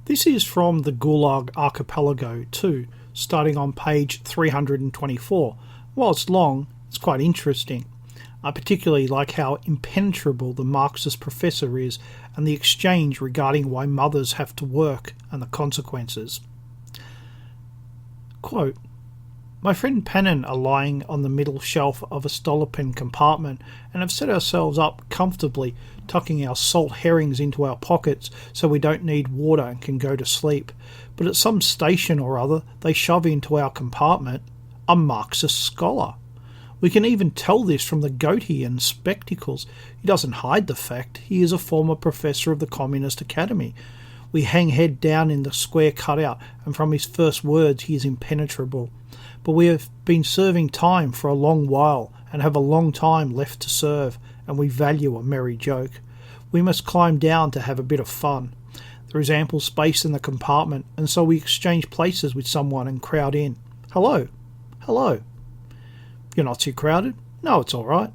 This is from the Gulag Archipelago too, starting on page 324. While it's long, it's quite interesting. I particularly like how impenetrable the Marxist Professor is and the exchange regarding why mothers have to work and the consequences. Quote, "My friend Pannon are lying on the middle shelf of a Stolypin compartment and have set ourselves up comfortably, tucking our salt herrings into our pockets so we don't need water and can go to sleep. But at some station or other they shove into our compartment a Marxist scholar. We can even tell this from the goatee and spectacles. He doesn't hide the fact he is a former professor of the Communist Academy. We hang head down in the square cutout, and from his first words he is impenetrable. But we have been serving time for a long while, and have a long time left to serve, and we value a merry joke. We must climb down to have a bit of fun. There is ample space in the compartment, and so we exchange places with someone and crowd in. Hello, hello. You're not too crowded? No, it's all right.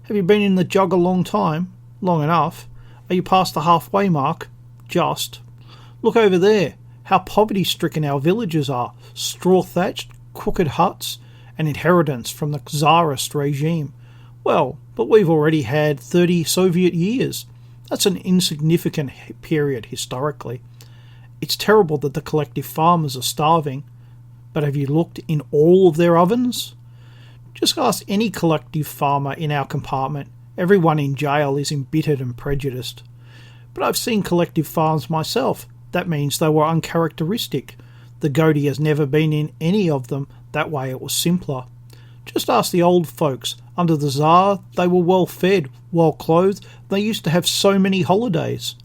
Have you been in the jug a long time? Long enough. Are you past the halfway mark? Just. Look over there, how poverty-stricken our villages are, straw-thatched, crooked huts, an inheritance from the Tsarist regime. Well, but we've already had 30 Soviet years. That's an insignificant period historically. It's terrible that the collective farmers are starving, but have you looked in all of their ovens? Just ask any collective farmer in our compartment. Everyone in jail is embittered and prejudiced. But I've seen collective farms myself. That means they were uncharacteristic. The goatee has never been in any of them. That way it was simpler. Just ask the old folks. Under the Tsar, they were well fed, well clothed. They used to have so many holidays.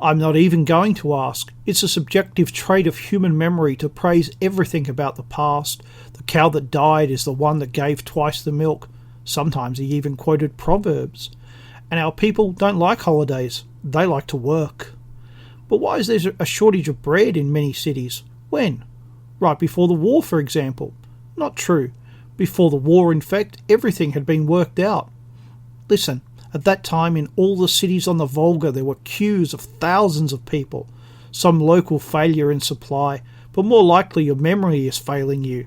I'm not even going to ask. It's a subjective trait of human memory to praise everything about the past. The cow that died is the one that gave twice the milk. Sometimes he even quoted proverbs. And our people don't like holidays. They like to work. But why is there a shortage of bread in many cities? When? Right before the war, for example. Not true. Before the war, in fact, everything had been worked out. Listen, at that time in all the cities on the Volga there were queues of thousands of people. Some local failure in supply, but more likely your memory is failing you.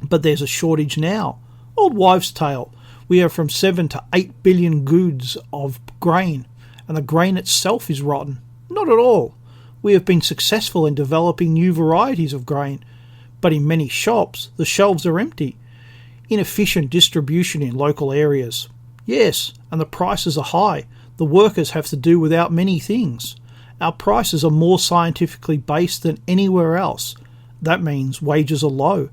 But there's a shortage now. Old wives' tale. We have from 7 to 8 billion goods of grain, and the grain itself is rotten. Not at all. We have been successful in developing new varieties of grain, but in many shops the shelves are empty. Inefficient distribution in local areas. Yes, and the prices are high. The workers have to do without many things. Our prices are more scientifically based than anywhere else. That means wages are low.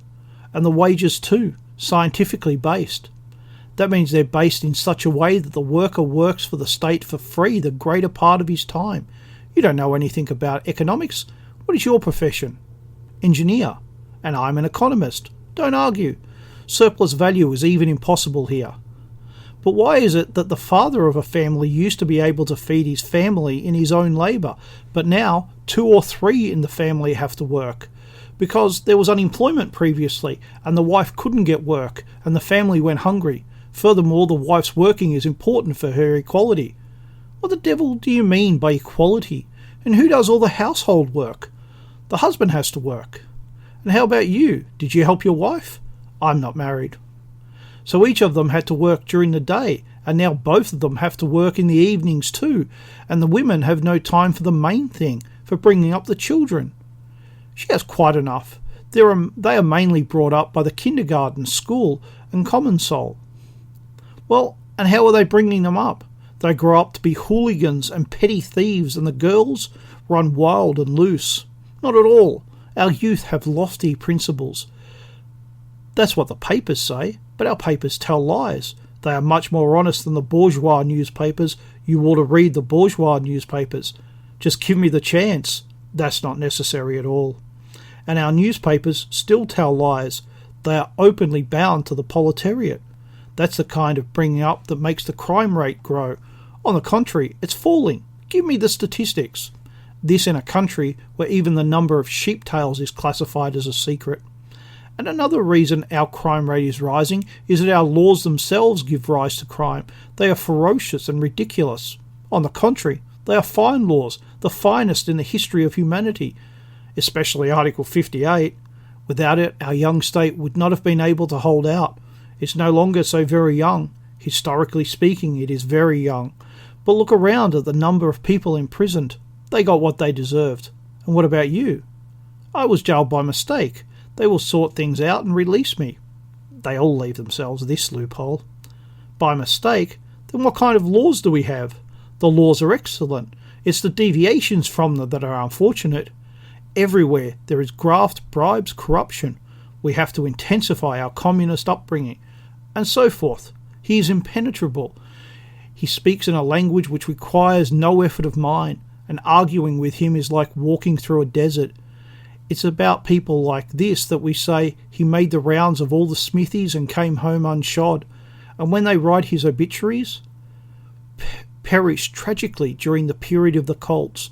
And the wages too, scientifically based. That means they're based in such a way that the worker works for the state for free the greater part of his time. You don't know anything about economics. What is your profession? Engineer. And I'm an economist. Don't argue. Surplus value is even impossible here. But why is it that the father of a family used to be able to feed his family in his own labour, but now 2 or 3 in the family have to work? Because there was unemployment previously, and the wife couldn't get work, and the family went hungry. Furthermore, the wife's working is important for her equality. What the devil do you mean by equality? And who does all the household work? The husband has to work. And how about you? Did you help your wife? I'm not married. So each of them had to work during the day, and now both of them have to work in the evenings too, and the women have no time for the main thing, for bringing up the children. She has quite enough. They are mainly brought up by the kindergarten, school, and Commensal. Well, and how are they bringing them up? They grow up to be hooligans and petty thieves, and the girls run wild and loose. Not at all. Our youth have lofty principles. That's what the papers say, but our papers tell lies. They are much more honest than the bourgeois newspapers. You ought to read the bourgeois newspapers. Just give me the chance. That's not necessary at all. And our newspapers still tell lies. They are openly bound to the proletariat. That's the kind of bringing up that makes the crime rate grow. On the contrary, it's falling. Give me the statistics. This in a country where even the number of sheep tails is classified as a secret. And another reason our crime rate is rising is that our laws themselves give rise to crime. They are ferocious and ridiculous. On the contrary, They are fine laws, the finest in the history of humanity, especially Article 58. Without it, our young state would not have been able to hold out. It's no longer so very young. Historically speaking, it is very young. But look around at the number of people imprisoned. They got what they deserved. And what about you? I was jailed by mistake. They will sort things out and release me. They all leave themselves this loophole. By mistake? Then what kind of laws do we have? The laws are excellent. It's the deviations from them that are unfortunate. Everywhere there is graft, bribes, corruption. We have to intensify our communist upbringing, and so forth. He is impenetrable. He speaks in a language which requires no effort of mine, and arguing with him is like walking through a desert. It's about people like this that we say he made the rounds of all the smithies and came home unshod, and when they write his obituaries, perished tragically during the period of the cults.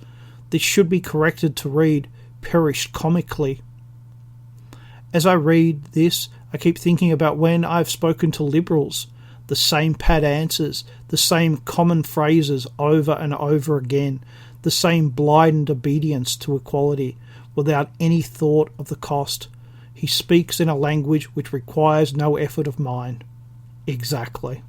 This should be corrected to read, perished comically. As I read this, I keep thinking about when I've spoken to liberals. The same pat answers, the same common phrases over and over again, the same blind obedience to equality, without any thought of the cost. He speaks in a language which requires no effort of mine. Exactly.